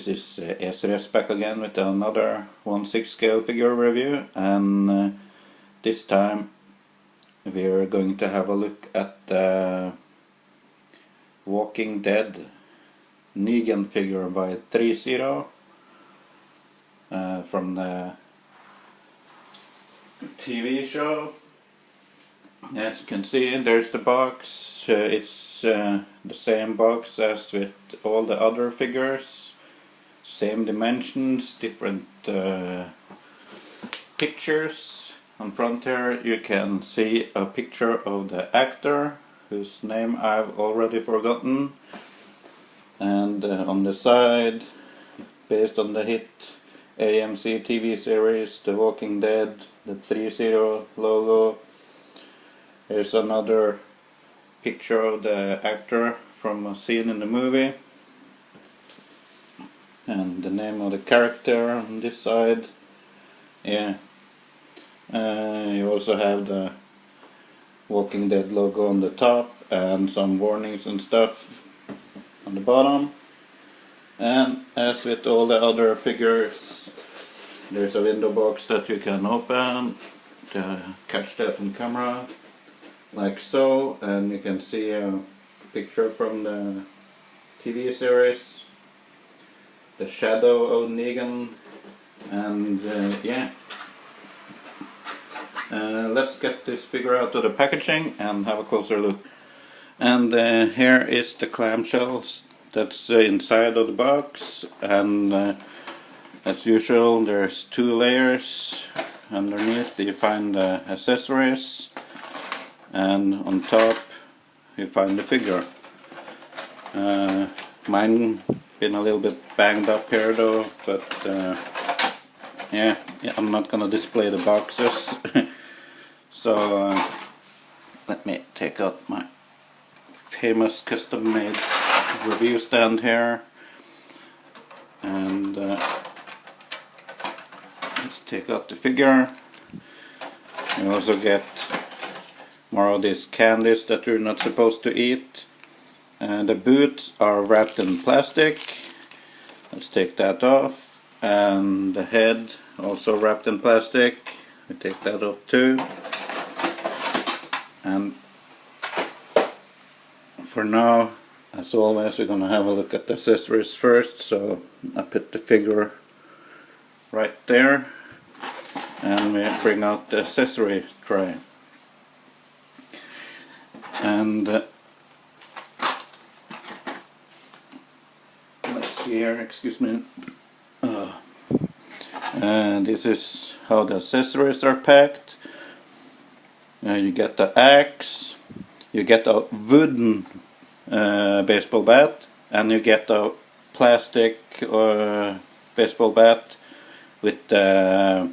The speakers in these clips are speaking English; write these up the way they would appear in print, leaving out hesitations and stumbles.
This is SRS back again with another 1/6 scale figure review, and this time we're going to have a look at the Walking Dead Negan figure by ThreeZero from the TV show. As you can see, there's the box. It's the same box as with all the other figures. Same dimensions, different pictures. On front here you can see a picture of the actor, whose name I've already forgotten. And on the side, based on the hit AMC TV series The Walking Dead, the ThreeZero logo. Here's another picture of the actor from a scene in the movie. And the name of the character on this side. Yeah. You also have the Walking Dead logo on the top and some warnings and stuff on the bottom. And as with all the other figures, there's a window box that you can open to catch that on camera, like so, and you can see a picture from the TV series, the shadow of Negan, and yeah. Let's get this figure out of the packaging and have a closer look. And here is the clamshells that's inside of the box, and as usual there's two layers. Underneath you find the accessories, and on top you find the figure. Mine been a little bit banged up here though, but yeah, I'm not gonna display the boxes. So let me take out my famous custom made review stand here, and let's take out the figure. You also get more of these candies that you're not supposed to eat. The boots are wrapped in plastic. Let's take that off. And the head also wrapped in plastic. We take that off too. And for now, as always, we're gonna have a look at the accessories first. So I put the figure right there, and we bring out the accessory tray. And let's see here, excuse me. And this is how the accessories are packed. You get the axe, you get a wooden baseball bat, and you get a plastic baseball bat with the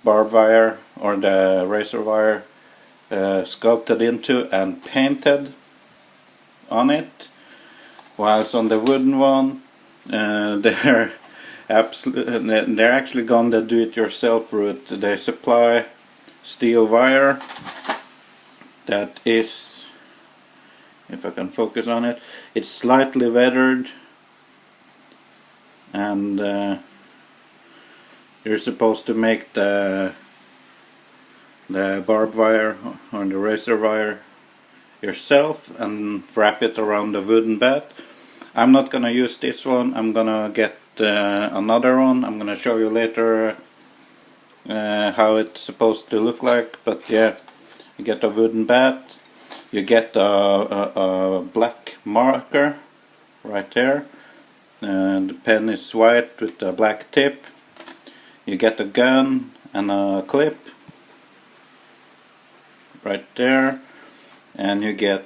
barbed wire or the razor wire sculpted into and painted on it. Whilst on the wooden one, they're actually gone the do-it-yourself route. They supply steel wire that is, if I can focus on it, it's slightly weathered, and you're supposed to make the barbed wire or the razor wire yourself and wrap it around the wooden bat. I'm not gonna use this one. I'm gonna get another one. I'm gonna show you later how it's supposed to look like. But yeah, you get a wooden bat, you get a black marker right there, and the pen is white with a black tip. You get a gun and a clip right there, and you get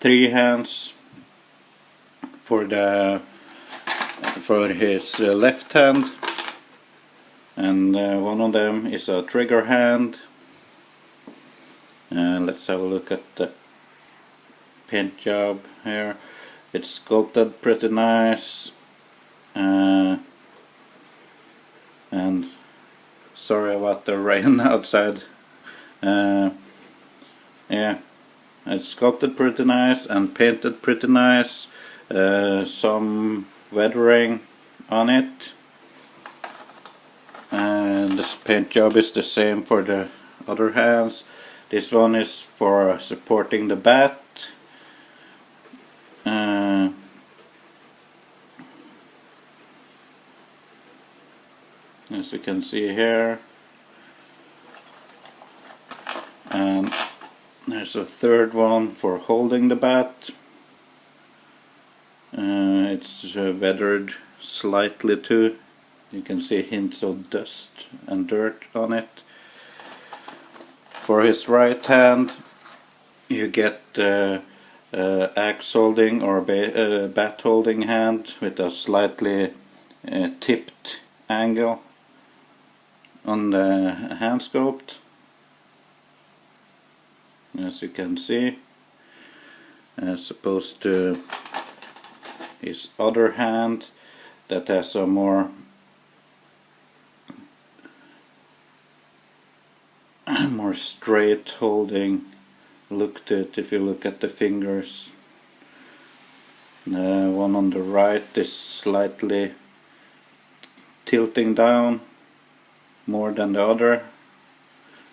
3 hands for his left hand, and one of them is a trigger hand. Let's have a look at the paint job here. It's sculpted pretty nice, and sorry about the rain outside. Yeah, it's sculpted pretty nice and painted pretty nice. Some weathering on it, and this paint job is the same for the other hands. This one is for supporting the bat. As you can see here, and there's a third one for holding the bat. It's weathered slightly too. You can see hints of dust and dirt on it. For his right hand, you get axe holding or bat holding hand with a slightly tipped angle on the hand sculpt, as you can see, as opposed to his other hand that has a more straight holding look to it. If you look at the fingers, the one on the right is slightly tilting down more than the other,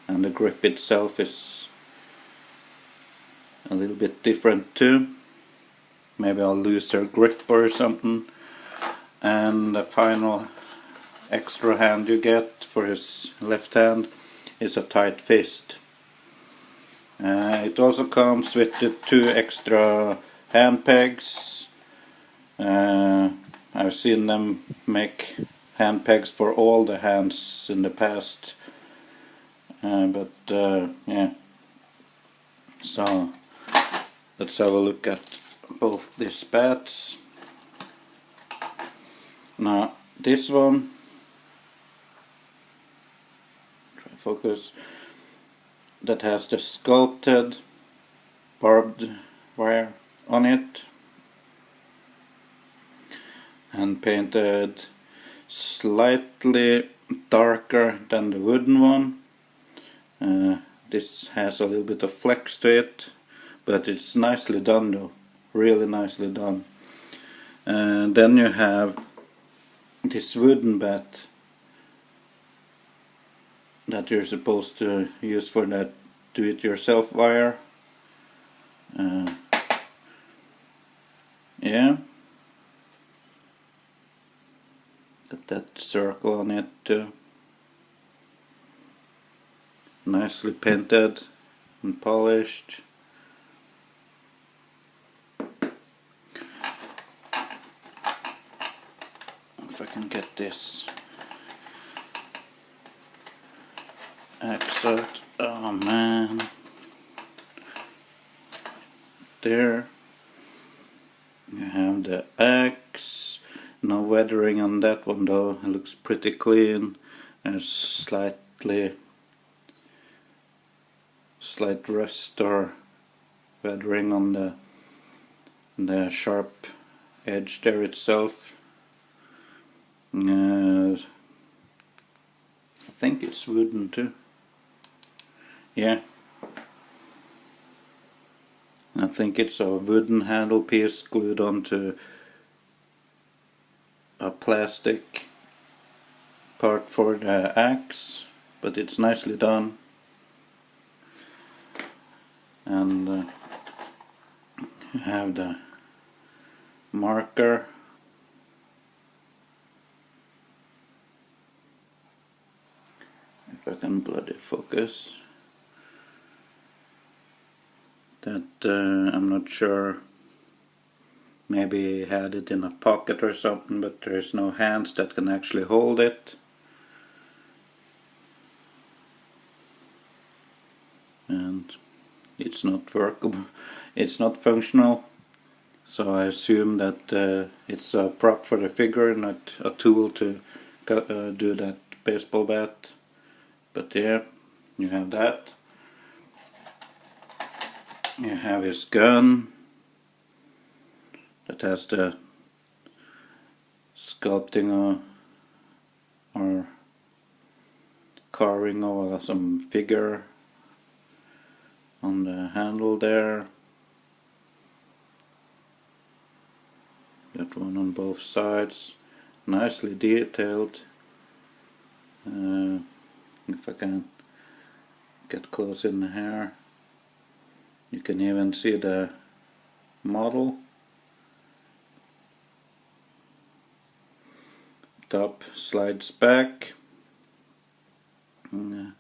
and the grip itself is a little bit different too. Maybe a looser grip or something. And the final extra hand you get for his left hand is a tight fist. It also comes with the 2 extra hand pegs. I've seen them make hand pegs for all the hands in the past, yeah. So let's have a look at both these bats. Now this one, try to focus, that has the sculpted barbed wire on it and painted slightly darker than the wooden one. This has a little bit of flex to it, but it's nicely done though, really nicely done. And then you have this wooden bat that you're supposed to use for that do-it-yourself wire. Yeah, got that circle on it too. Nicely painted and polished. If I can get this axe out. Oh man. There. You have the axe. No weathering on that one though. It looks pretty clean. There's slight rust or weathering on the sharp edge there itself. I think it's wooden too. Yeah, I think it's a wooden handle piece glued onto a plastic part for the axe, but it's nicely done. And you have the marker. If I can bloody focus. That I'm not sure. Maybe he had it in a pocket or something, but there's no hands that can actually hold it. And it's not workable. It's not functional. So I assume that it's a prop for the figure, not a tool to do that baseball bat. But yeah, you have that. You have his gun that has the sculpting or carving of some figure on the handle there. Got one on both sides, nicely detailed. If I can get close in here, you can even see the model. Top slides back. It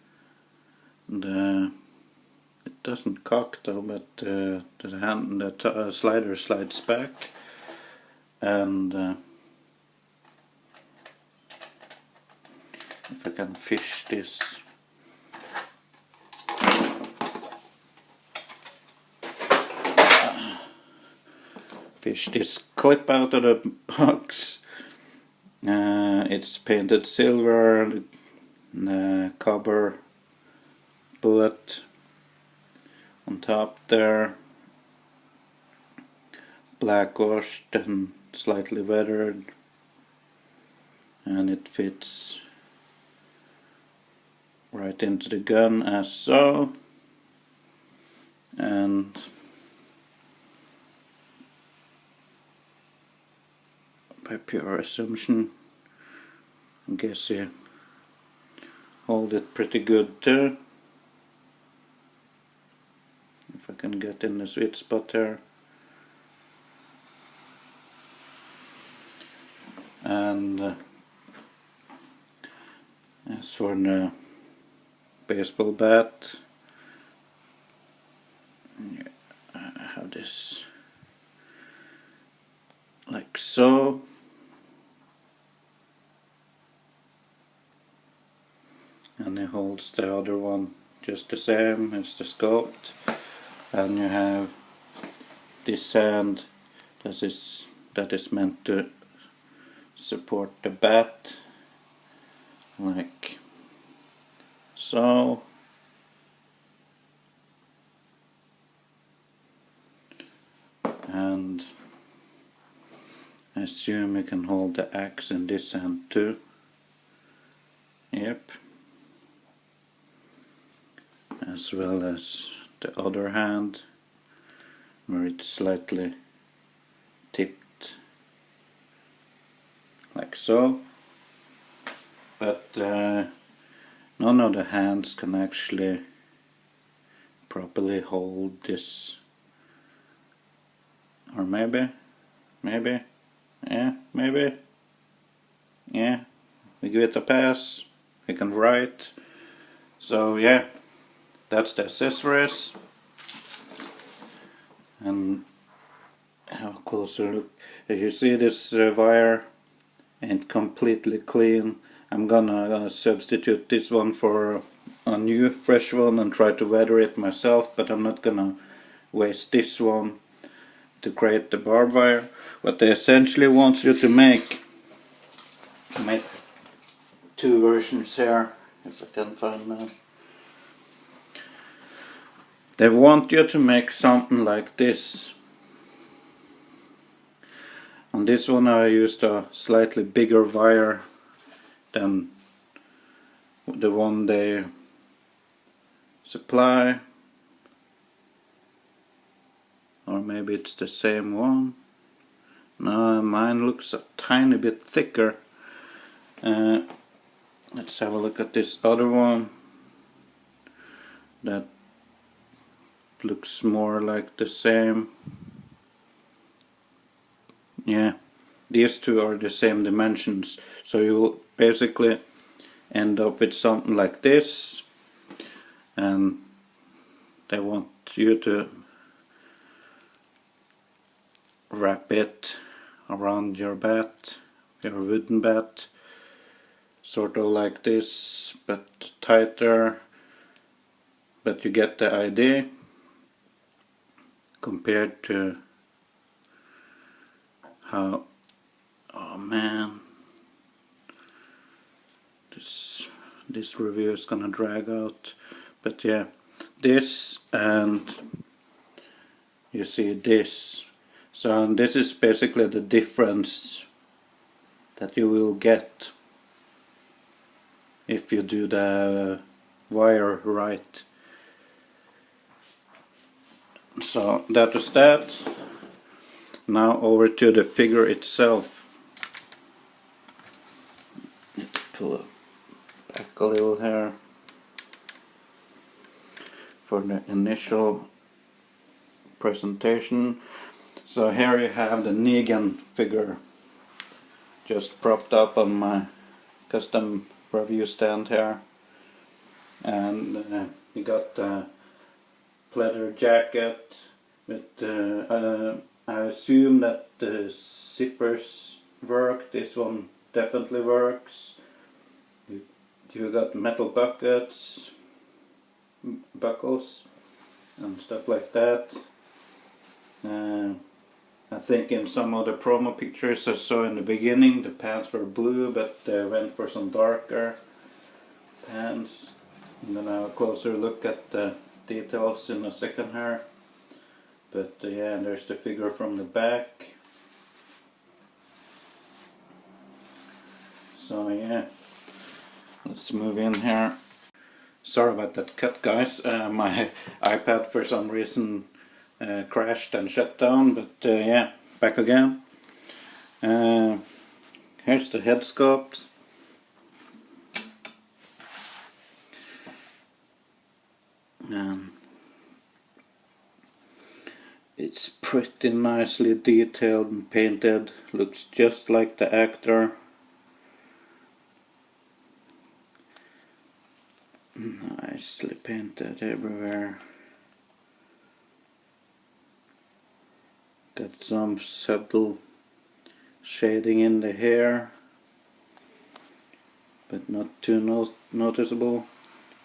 doesn't cock though, but the slider slides back, and if I can fish this, clip out of the box. It's painted silver, copper bullet on top there, black washed and slightly weathered, and it fits right into the gun as so. And by pure assumption, I guess you hold it pretty good too. If I can get in the sweet spot there. And as for the baseball bat, I have this like so. And it holds the other one just the same as the sculpt. And you have this hand that is meant to support the bat, like so. And I assume you can hold the axe in this hand too. Yep. As well as the other hand, where it's slightly tipped like so. But none of the hands can actually properly hold this. Or maybe, yeah, we give it a pass. We can write. So yeah, that's the accessories. And have a closer look. As you see, this wire ain't completely clean. I'm gonna substitute this one for a new fresh one and try to weather it myself, but I'm not gonna waste this one to create the barbed wire. What they essentially want you to make two versions here, if I can find them. They want you to make something like this. On this one I used a slightly bigger wire than the one they supply. Or maybe it's the same one. No, mine looks a tiny bit thicker. Let's have a look at this other one. That looks more like the same. Yeah, these two are the same dimensions. So you'll basically end up with something like this. And they want you to wrap it around your bat, your wooden bat, sort of like this, but tighter. But you get the idea. Compared to how, oh man, this review is gonna drag out. But yeah, this, and you see this. So this is basically the difference that you will get if you do the wire right. So that was that. Now over to the figure itself. Need to pull it back a little here for the initial presentation. So here you have the Negan figure just propped up on my custom review stand here, and you got the pleather jacket with I assume that the zippers work. This one definitely works. You got metal buckles and stuff like that. I think in some of the promo pictures I saw in the beginning the pants were blue, but they went for some darker pants. I'm gonna have a closer look at the details in a second here. But yeah, there's the figure from the back. So yeah, let's move in here. Sorry about that cut, guys. My iPad for some reason crashed and shut down, but yeah, back again. Here's the head sculpt. It's pretty nicely detailed and painted. Looks just like the actor. Nicely painted everywhere. Got some subtle shading in the hair, but not too noticeable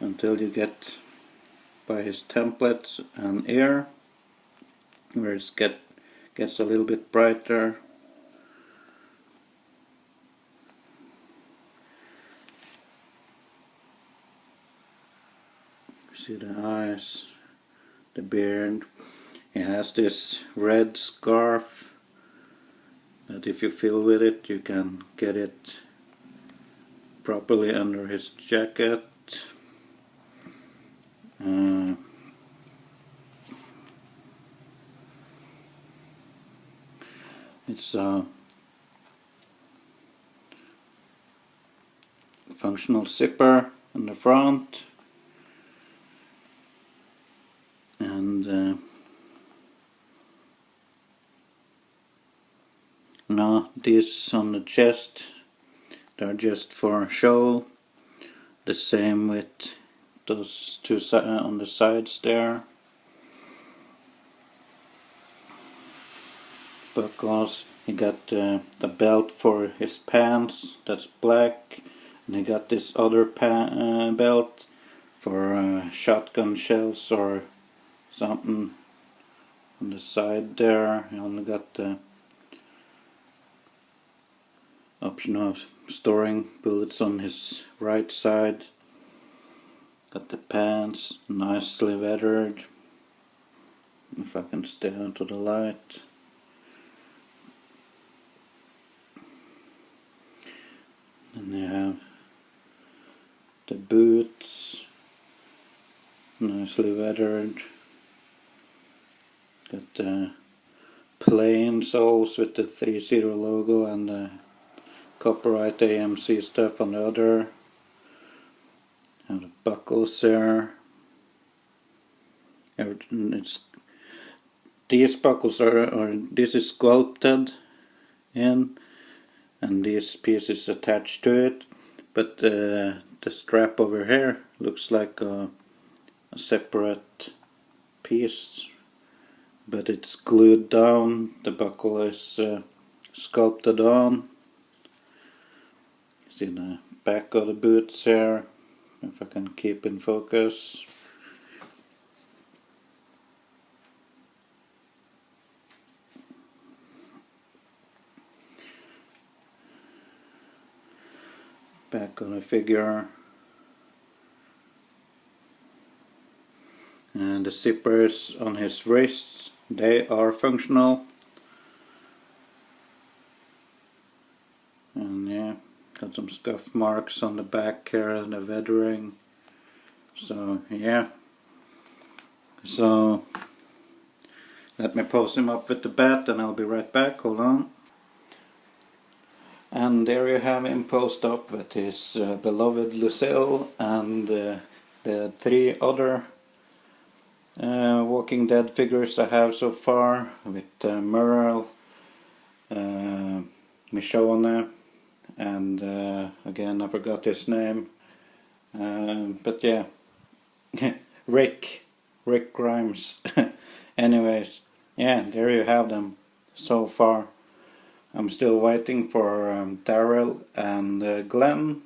until you get by his templates and ear, where it gets a little bit brighter. See the eyes, the beard. He has this red scarf that if you fill with it you can get it properly under his jacket. It's a functional zipper in the front, and now these on the chest, they're just for show. The same with those two on the sides there. Buckles. He got the belt for his pants, that's black, and he got this other belt for shotgun shells or something on the side there. He only got the option of storing bullets on his right side. Got the pants, nicely weathered. If I can stay out of the light. And you have the boots, nicely weathered. Got the plain soles with the ThreeZero logo and the copyright AMC stuff on the other. And the buckles there. These buckles this is sculpted in, and this piece is attached to it, but the strap over here looks like a separate piece, but it's glued down. The buckle is sculpted on. See the back of the boots here, if I can keep in focus. Back on the figure, and the zippers on his wrists, they are functional. And yeah, got some scuff marks on the back here and the weathering. So yeah, so Let me pose him up with the bat and I'll be right back. Hold on. And there you have him posed up with his beloved Lucille and the 3 other Walking Dead figures I have so far, with Merle, Michonne, and again I forgot his name, but yeah, Rick Grimes. Anyways, yeah, there you have them so far. I'm still waiting for Daryl and Glenn,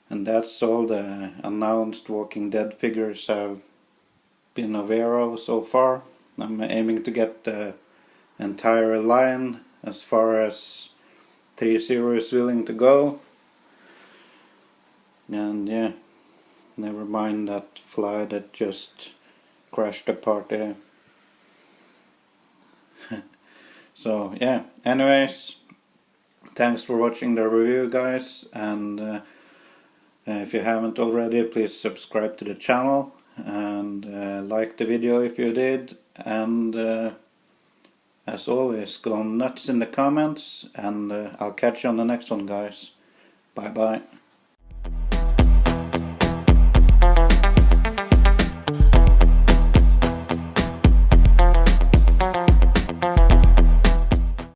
and that's all the announced Walking Dead figures I've been aware of so far. I'm aiming to get the entire line as far as ThreeZero is willing to go. And yeah, never mind that fly that just crashed the party. So yeah, anyways, thanks for watching the review, guys, and if you haven't already, please subscribe to the channel and like the video if you did, and as always, go nuts in the comments, and I'll catch you on the next one, guys. Bye bye.